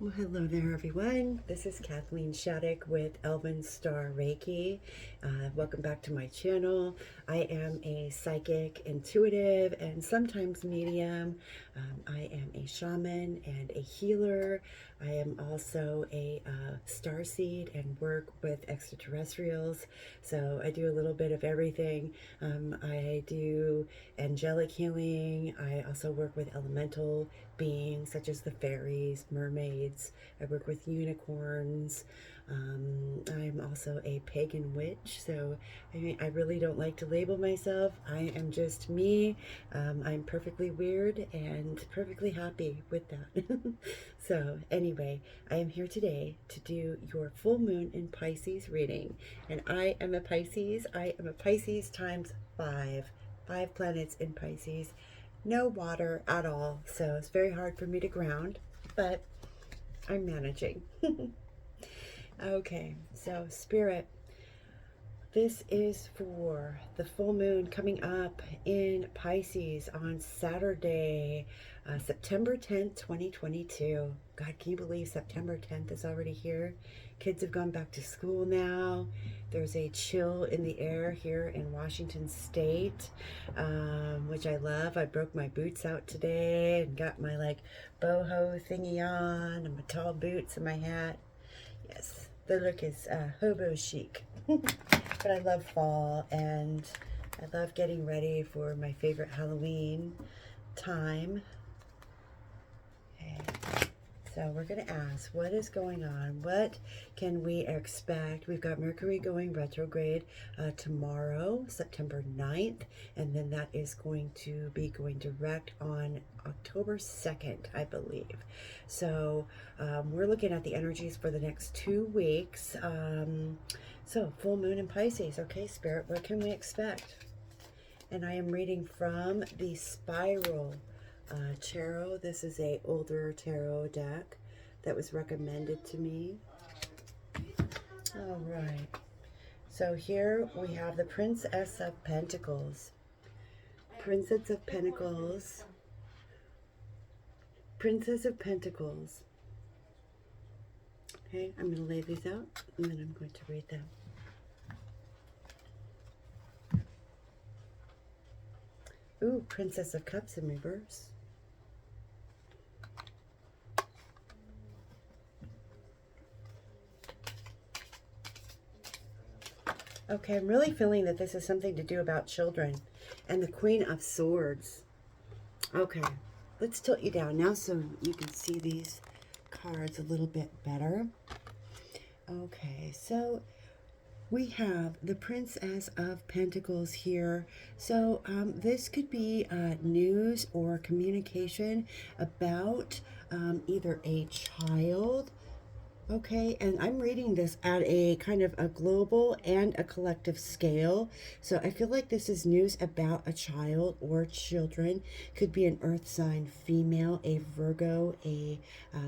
Well, hello there, everyone. This is Kathleen Shattuck with Elven Star Reiki. Welcome back to my channel. I am a psychic, intuitive, and sometimes medium. I am a shaman and a healer. I am also a starseed and work with extraterrestrials. So I do a little bit of everything. I do angelic healing. I also work with elemental beings such as the fairies, mermaids. I work with unicorns. I'm also a pagan witch, so I really don't like to label myself. I am just me. I'm perfectly weird and perfectly happy with that. So, anyway, I am here today to do your full moon in Pisces reading. And I am a Pisces. I am a Pisces times five. Five planets in Pisces. No water at all, so it's very hard for me to ground, but I'm managing. Okay, so Spirit, this is for the full moon coming up in Pisces on Saturday, September 10th, 2022. God, can you believe September 10th is already here? Kids have gone back to school now. There's a chill in the air here in Washington State, which I love. I broke my boots out today and got my like boho thingy on and my tall boots and my hat. Yes, the look is hobo chic. But I love fall and I love getting ready for my favorite Halloween time. Okay. So we're going to ask, what is going on? What can we expect? We've got Mercury going retrograde tomorrow, September 9th, and then that is going to be going direct on October 2nd, I believe. So we're looking at the energies for the next 2 weeks. So full moon in Pisces. Okay, Spirit, what can we expect? And I am reading from the Spiral tarot. This is a older tarot deck that was recommended to me. All right. So here we have the Princess of Pentacles. Princess of Pentacles. Princess of Pentacles. Okay, I'm going to lay these out and then I'm going to read them. Ooh, Princess of Cups in reverse. Okay, I'm really feeling that this is something to do about children. And the Queen of Swords. Okay, let's tilt you down now so you can see these cards a little bit better. Okay, so we have the Princess of Pentacles here. So this could be news or communication about either a child. Okay, and I'm reading this at a kind of a global and a collective scale. So I feel like this is news about a child or children. Could be an earth sign female, a Virgo, a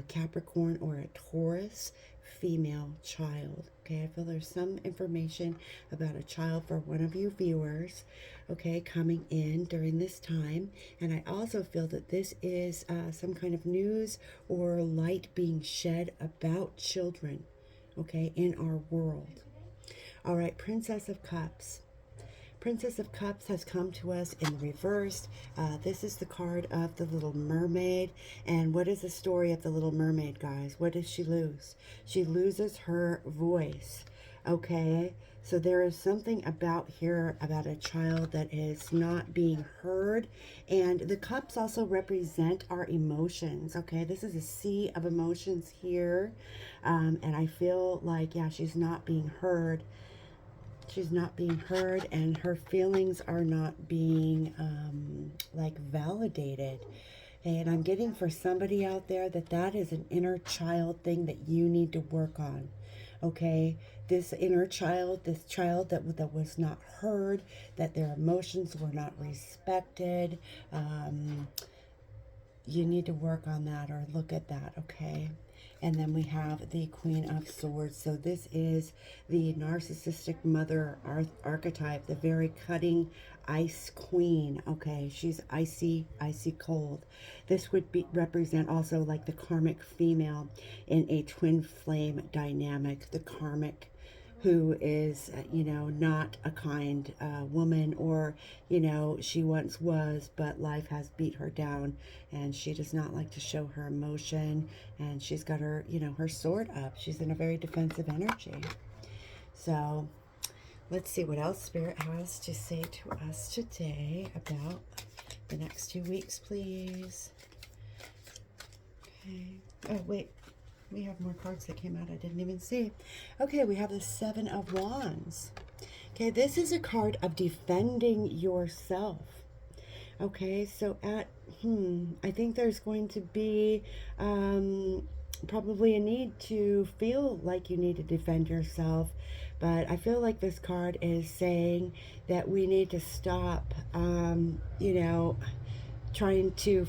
Capricorn, or a Taurus female child. Okay, I feel there's some information about a child for one of you viewers, okay, coming in during this time. And I also feel that this is some kind of news or light being shed about children, okay, in our world. All right, Princess of Cups. Princess of Cups has come to us in the reverse. This is the card of the Little Mermaid. And what is the story of the Little Mermaid, guys? What does she lose? She loses her voice. Okay, so there is something about here about a child that is not being heard. And the cups also represent our emotions. Okay, this is a sea of emotions here. And I feel like, yeah, she's not being heard. She's not being heard, and her feelings are not being like validated. And I'm getting for somebody out there that that is an inner child thing that you need to work on. Okay, this inner child, this child that was not heard, that their emotions were not respected. you need to work on that or look at that, okay? And then we have the Queen of Swords. So this is the narcissistic mother archetype, the very cutting ice queen. Okay, she's icy, icy cold. This would be represent also like the karmic female in a twin flame dynamic, the karmic who is, you know, not a kind woman, or, you know, she once was, but life has beat her down and she does not like to show her emotion, and she's got her, you know, her sword up. She's in a very defensive energy. So let's see what else Spirit has to say to us today about the next 2 weeks, please. Okay. Oh, wait. We have more cards that came out I didn't even see. Okay, we have the Seven of Wands. Okay, this is a card of defending yourself. Okay, so I think there's going to be probably a need to feel like you need to defend yourself. But I feel like this card is saying that we need to stop, you know, trying to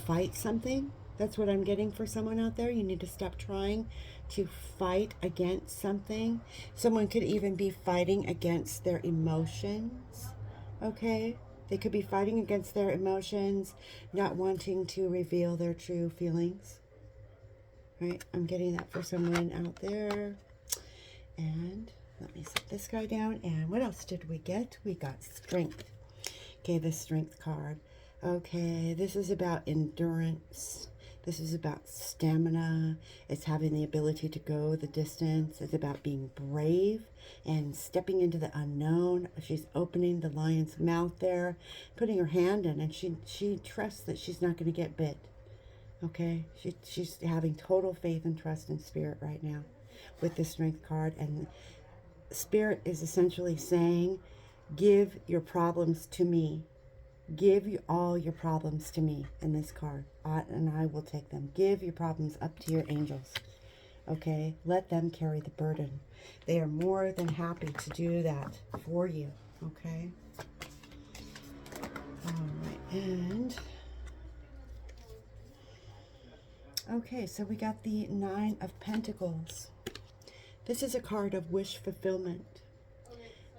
fight something. That's what I'm getting for someone out there. You need to stop trying to fight against something. Someone could even be fighting against their emotions, okay? They could be fighting against their emotions, not wanting to reveal their true feelings, right? I'm getting that for someone out there. And let me set this guy down. And what else did we get? We got Strength. Okay, the Strength card. Okay, this is about endurance. This is about stamina. It's having the ability to go the distance. It's about being brave and stepping into the unknown. She's opening the lion's mouth there, putting her hand in, and she trusts that she's not going to get bit. Okay, she's having total faith and trust in Spirit right now with the Strength card. And Spirit is essentially saying, give your problems to me. Give all your problems to me in this card, and I will take them. Give your problems up to your angels, okay? Let them carry the burden. They are more than happy to do that for you, okay? All right, and... okay, so we got the Nine of Pentacles. This is a card of wish fulfillment.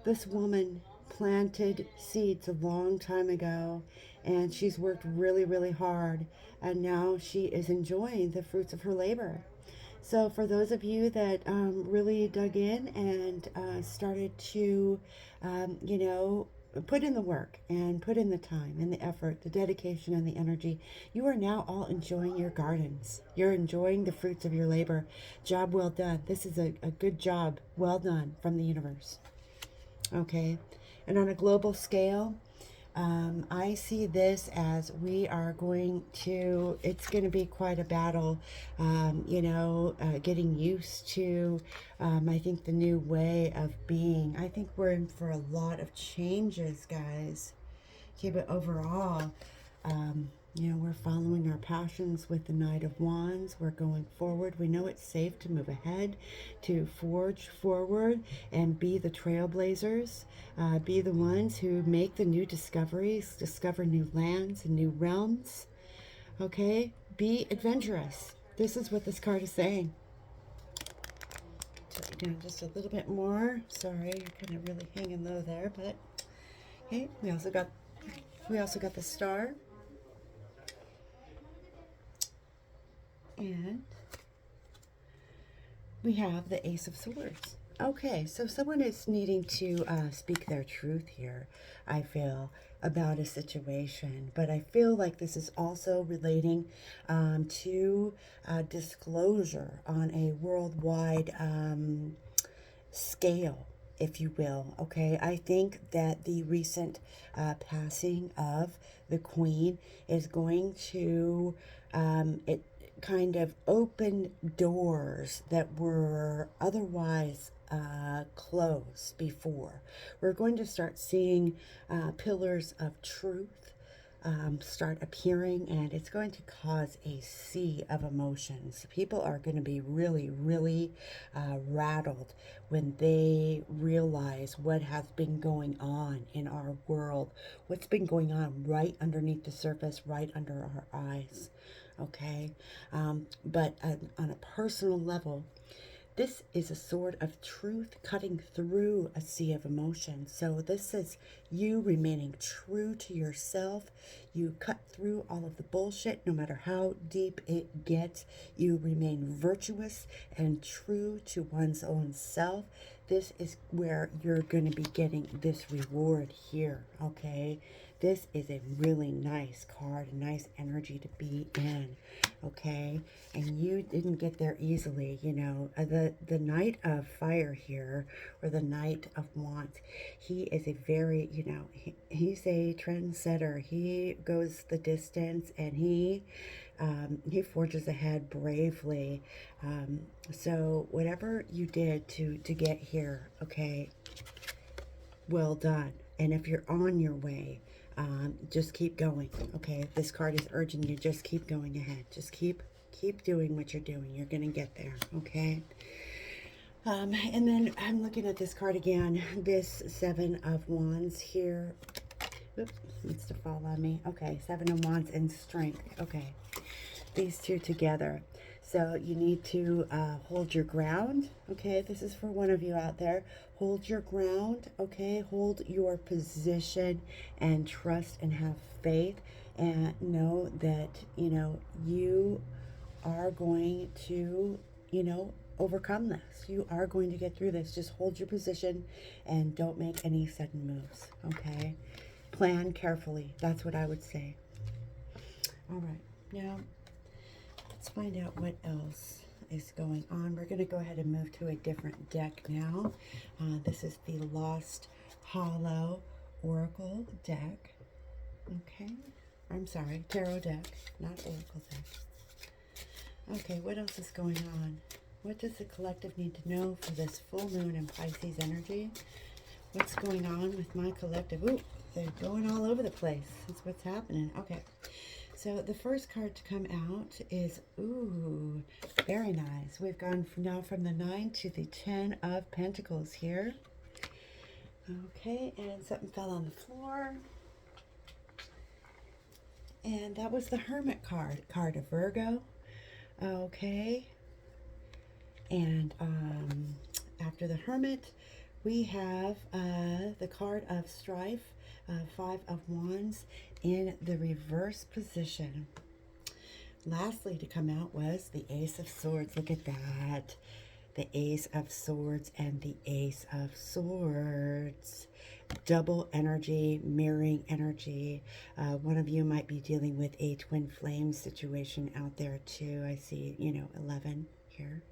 This woman planted seeds a long time ago, and she's worked really, really hard, and now she is enjoying the fruits of her labor. So for those of you that really dug in and started to, you know, put in the work and put in the time and the effort, the dedication and the energy, you are now all enjoying your gardens. You're enjoying the fruits of your labor. Job well done. This is a good job well done from the universe. Okay, and on a global scale, I see this as we are going to, it's going to be quite a battle, you know, getting used to, I think, the new way of being. I think we're in for a lot of changes, guys. Okay, but overall, you know, we're following our passions with the Knight of Wands. We're going forward. We know it's safe to move ahead, to forge forward and be the trailblazers, be the ones who make the new discoveries, discover new lands and new realms. Okay? Be adventurous. This is what this card is saying. Take it down just a little bit more. Sorry, you're kind of really hanging low there, but okay. We also got the Star. And we have the Ace of Swords. Okay, so someone is needing to speak their truth here, I feel, about a situation. But I feel like this is also relating to disclosure on a worldwide scale, if you will. Okay, I think that the recent passing of the Queen is going to it kind of open doors that were otherwise closed before. We're going to start seeing pillars of truth start appearing, and it's going to cause a sea of emotions. People are going to be really, really rattled when they realize what has been going on in our world, what's been going on right underneath the surface, right under our eyes. Okay, but on a personal level, this is a sword of truth cutting through a sea of emotion. So this is you remaining true to yourself. You cut through all of the bullshit, no matter how deep it gets. You remain virtuous and true to one's own self. This is where you're going to be getting this reward here, okay? This is a really nice card, a nice energy to be in, okay? And you didn't get there easily, you know. The Knight of Fire here, or the Knight of Wands, he is a very, you know, he's a trendsetter. He goes the distance, and he forges ahead bravely. So whatever you did to get here, okay, well done. And if you're on your way, just keep going. Okay, this card is urging you, just keep going ahead. Just keep doing what you're doing. You're gonna get there. Okay. And then I'm looking at this card again. This Seven of Wands here. Oops, needs to fall on me. Okay, Seven of Wands and Strength. Okay, these two together. So you need to hold your ground. Okay, this is for one of you out there. Hold your ground. Okay, hold your position and trust and have faith, and know that, you know, you are going to, you know, overcome this. You are going to get through this. Just hold your position and don't make any sudden moves. Okay, plan carefully. That's what I would say. All right, now let's find out what else is going on. We're going to go ahead and move to a different deck now. This is the Lost Hollow Oracle deck. Okay, I'm sorry, Tarot deck, not Oracle deck. Okay, what else is going on? What does the collective need to know for this full moon in Pisces energy? What's going on with my collective? Ooh, they're going all over the place. That's what's happening. Okay. So the first card to come out is, ooh, very nice. We've gone now from the 9 to the 10 of Pentacles here. Okay, and something fell on the floor. And that was the Hermit card of Virgo. Okay. And after the Hermit, we have the card of Strife, Five of Wands in the reverse position. Lastly to come out was the Ace of Swords. Look at that. The Ace of Swords and the Ace of Swords. Double energy, mirroring energy. One of you might be dealing with a twin flame situation out there too. I see, you know, 11 here.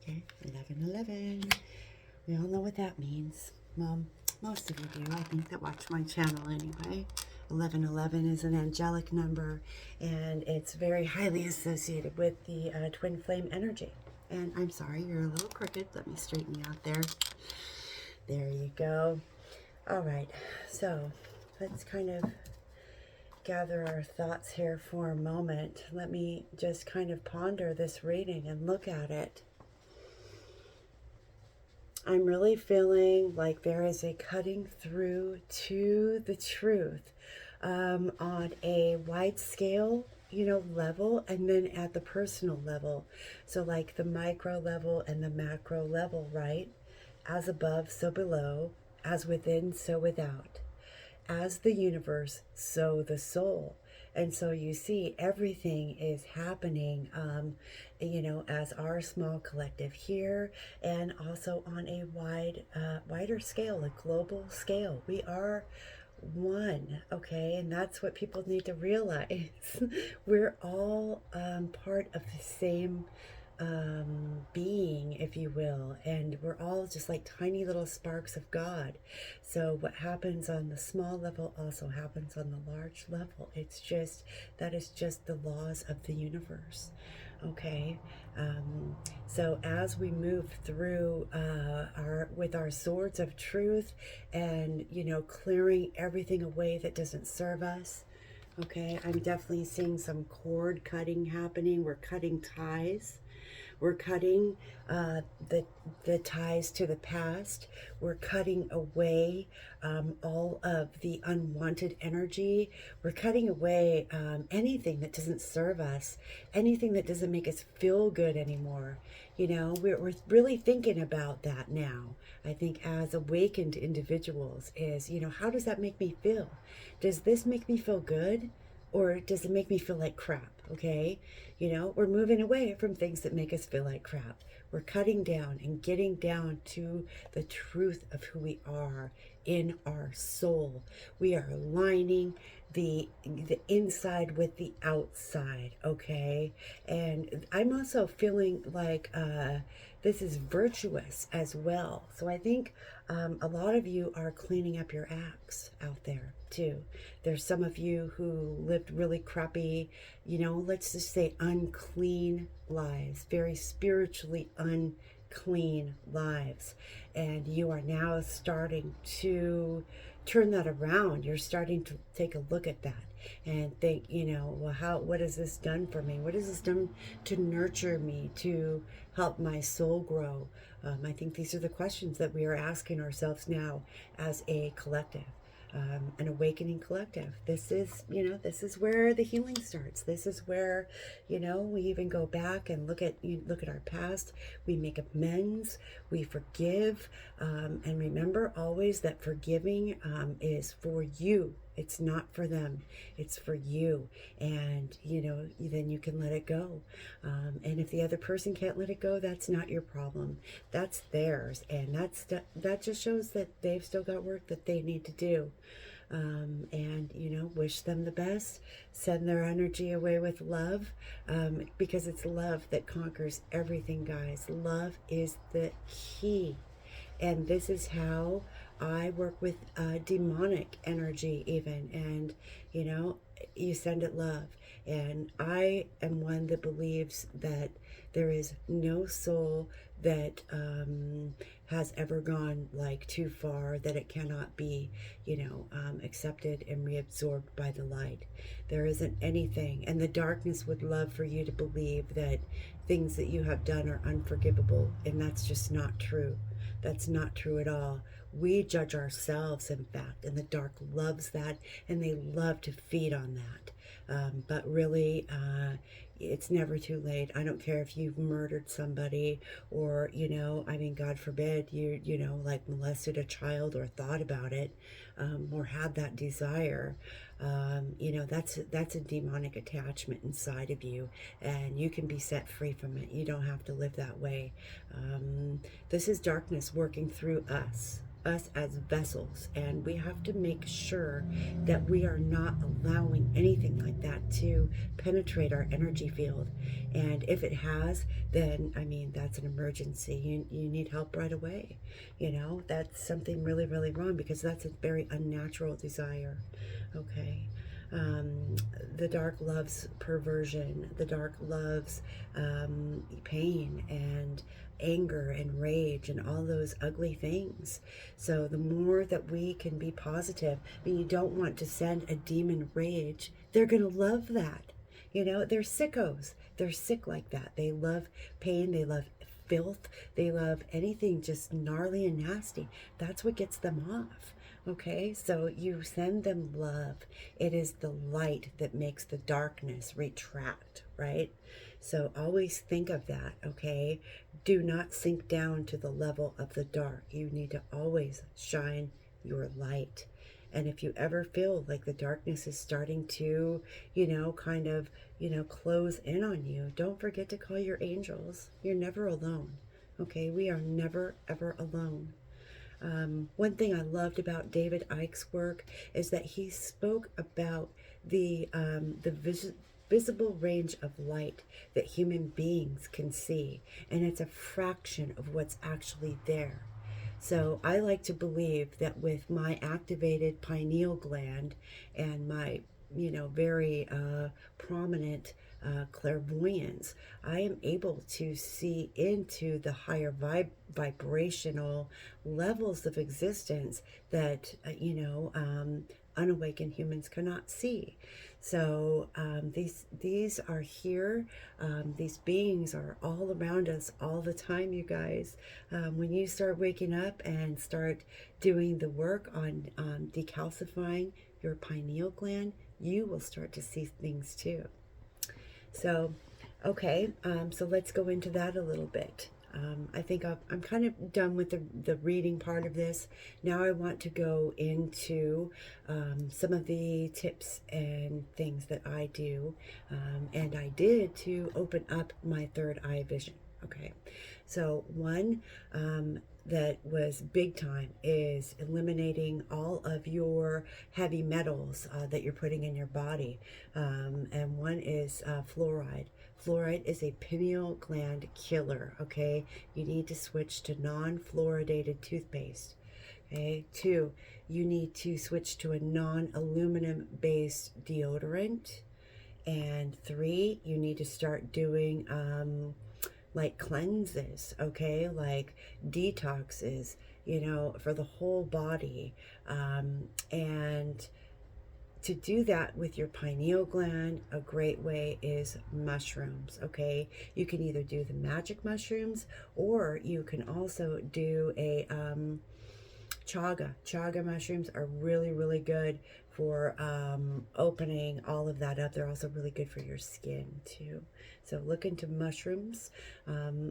Okay, 1111. We all know what that means. Well, most of you do, I think, that watch my channel anyway. 1111 is an angelic number, and it's very highly associated with the twin flame energy. And I'm sorry, you're a little crooked. Let me straighten you out there. There you go. All right, so let's kind of gather our thoughts here for a moment. Let me just kind of ponder this reading and look at it. I'm really feeling like there is a cutting through to the truth on a wide scale, you know, level, and then at the personal level. So like the micro level and the macro level, right? As above, so below. As within, so without. As the universe, so the soul. And so you see, everything is happening, you know, as our small collective here, and also on a wider scale, a global scale. We are one, okay? And that's what people need to realize. We're all part of the same being, if you will, and we're all just like tiny little sparks of God. So what happens on the small level also happens on the large level. It's just, that is just the laws of the universe. Okay, so as we move through with our swords of truth, and, you know, clearing everything away that doesn't serve us, Okay, I'm definitely seeing some cord cutting happening. We're cutting ties. We're cutting uh, the ties to the past. We're cutting away all of the unwanted energy. We're cutting away anything that doesn't serve us, anything that doesn't make us feel good anymore. You know, we're really thinking about that now. I think as awakened individuals is, you know, how does that make me feel? Does this make me feel good? Or does it make me feel like crap? Okay. You know, we're moving away from things that make us feel like crap. We're cutting down and getting down to the truth of who we are in our soul. We are aligning the inside with the outside, okay? And I'm also feeling like this is virtuous as well. So I think a lot of you are cleaning up your acts out there too. There's some of you who lived really crappy, you know, let's just say unclean lives, very spiritually unclean lives. And you are now starting to turn that around. You're starting to take a look at that and think, you know, well, what has this done for me? What has this done to nurture me, to help my soul grow? I think these are the questions that we are asking ourselves now as a collective. An awakening collective. This is, you know, this is where the healing starts. This is where, you know, we even go back and look at our past. We make amends. We forgive, and remember always that forgiving is for you. It's not for them. It's for you. And, you know, then you can let it go. And if the other person can't let it go, that's not your problem. That's theirs. And that just shows that they've still got work that they need to do. And, you know, wish them the best. Send their energy away with love, because it's love that conquers everything, guys. Love is the key. And this is how I work with demonic energy even. And, you know, you send it love. And I am one that believes that there is no soul that has ever gone like too far that it cannot be, you know, accepted and reabsorbed by the light. There isn't anything. And the darkness would love for you to believe that things that you have done are unforgivable. And that's just not true. That's not true at all. We judge ourselves, in fact, and the dark loves that, and they love to feed on that. But really, it's never too late. I don't care if you've murdered somebody, or, you know, I mean, God forbid, you know, like molested a child or thought about it, or had that desire. You know, that's a demonic attachment inside of you, and you can be set free from it. You don't have to live that way. This is darkness working through us as vessels, and we have to make sure that we are not allowing anything like that to penetrate our energy field. And if it has, then I mean, that's an emergency. You need help right away. You know, that's something really, really wrong, because that's a very unnatural desire. Okay. um, the dark loves perversion. The dark loves pain and anger and rage and all those ugly things. So the more that we can be positive, I mean, you don't want to send a demon rage. They're going to love that. You know, they're sickos. They're sick like that. They love pain. They love filth. They love anything just gnarly and nasty. That's what gets them off. Okay, so you send them love. It is the light that makes the darkness retract, right? So always think of that, okay? Do not sink down to the level of the dark. You need to always shine your light. And if you ever feel like the darkness is starting to, kind of, close in on you, don't forget to call your angels. You're never alone, okay? We are never, ever alone. One thing I loved about David Icke's work is that he spoke about the visible range of light that human beings can see, and it's a fraction of what's actually there. So I like to believe that with my activated pineal gland and my, very prominent clairvoyance, I am able to see into the higher vibrational levels of existence that, unawakened humans cannot see. So these are here. These beings are all around us all the time, you guys. When you start waking up and start doing the work on decalcifying your pineal gland, you will start to see things too. So, okay, so let's go into that a little bit. I think I'm kind of done with the reading part of this. Now I want to go into some of the tips and things that I do, and I did to open up my third eye vision. Okay, so one that was big time is eliminating all of your heavy metals that you're putting in your body, and one is fluoride. Fluoride is a pineal gland killer, okay? You need to switch to non-fluoridated toothpaste, okay? 2, you need to switch to a non-aluminum based deodorant. And 3, you need to start doing like cleanses, okay? Like detoxes, you know, for the whole body. And to do that with your pineal gland, a great way is mushrooms, okay? You can either do the magic mushrooms, or you can also do a chaga. Chaga mushrooms are really, really good for opening all of that up. They're also really good for your skin too. So look into mushrooms.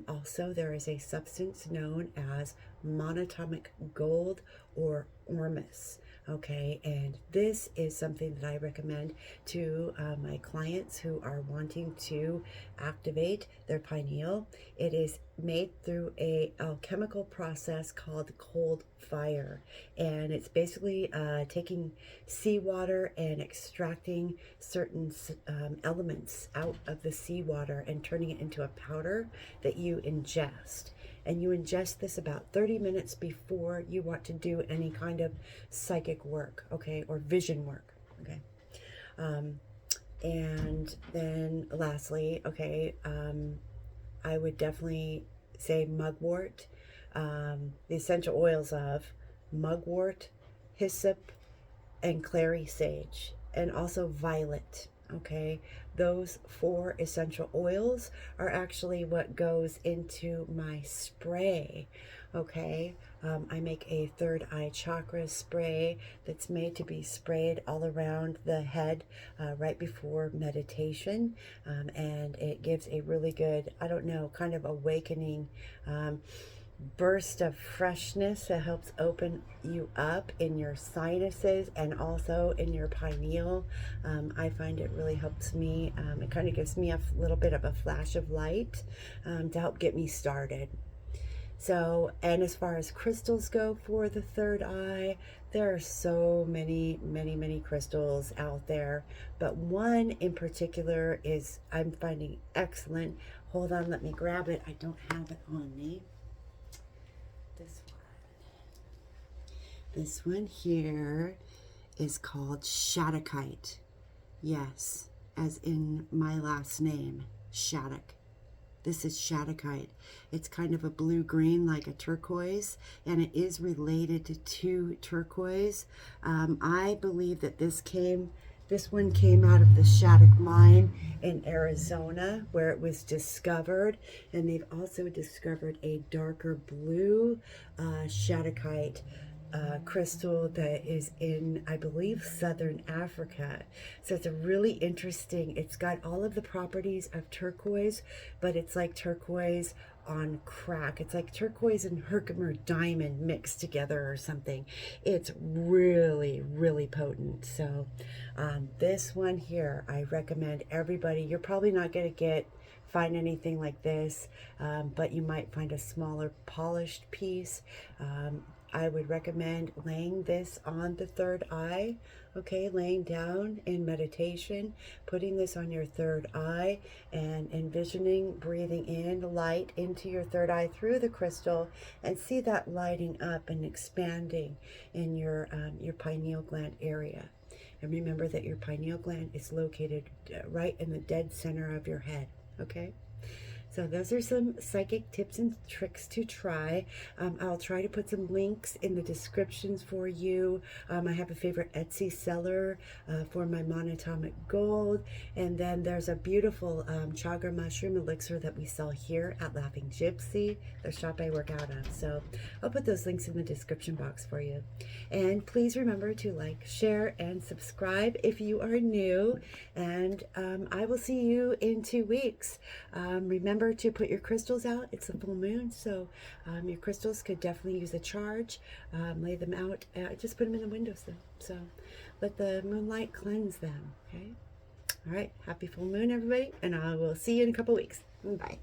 Also, there is a substance known as monatomic gold or ormus. Okay, and this is something that I recommend to my clients who are wanting to activate their pineal. It is made through a alchemical process called cold fire, and it's basically taking seawater and extracting certain elements out of the seawater and turning it into a powder that you ingest. And you ingest this about 30 minutes before you want to do any kind of psychic work, okay, or vision work, okay. And then lastly, okay, I would definitely say mugwort, the essential oils of mugwort, hyssop, and clary sage, and also violet. Okay, those 4 essential oils are actually what goes into my spray. Okay, I make a third eye chakra spray that's made to be sprayed all around the head right before meditation, and it gives a really good, I don't know, kind of awakening burst of freshness that helps open you up in your sinuses and also in your pineal. I find it really helps me. It kind of gives me a little bit of a flash of light to help get me started. So, and as far as crystals go for the third eye, there are so many, many, many crystals out there. But one in particular is I'm finding excellent. Hold on, let me grab it. I don't have it on me. This one here is called Shattuckite. Yes, as in my last name, Shattuck. This is Shattuckite. It's kind of a blue-green, like a turquoise, and it is related to turquoise. I believe that this one came out of the Shattuck mine in Arizona, where it was discovered, and they've also discovered a darker blue Shattuckite crystal that is in, I believe, southern Africa. So it's a really interesting, it's got all of the properties of turquoise, but it's like turquoise on crack. It's like turquoise and Herkimer diamond mixed together or something. It's really, really potent. So this one here, I recommend everybody. You're probably not going to find anything like this, but you might find a smaller polished piece. I would recommend laying this on the third eye, okay, laying down in meditation, putting this on your third eye and envisioning breathing in light into your third eye through the crystal, and see that lighting up and expanding in your pineal gland area. And remember that your pineal gland is located right in the dead center of your head, okay? So those are some psychic tips and tricks to try. I'll try to put some links in the descriptions for you. I have a favorite Etsy seller for my monatomic gold. And then there's a beautiful chaga mushroom elixir that we sell here at Laughing Gypsy, the shop I work out of. So I'll put those links in the description box for you. And please remember to like, share, and subscribe if you are new. And I will see you in 2 weeks. Remember to put your crystals out. It's a full moon, so your crystals could definitely use a charge. Lay them out. Just put them in the windowsill. So let the moonlight cleanse them. Okay. All right. Happy full moon, everybody. And I will see you in a couple weeks. Bye.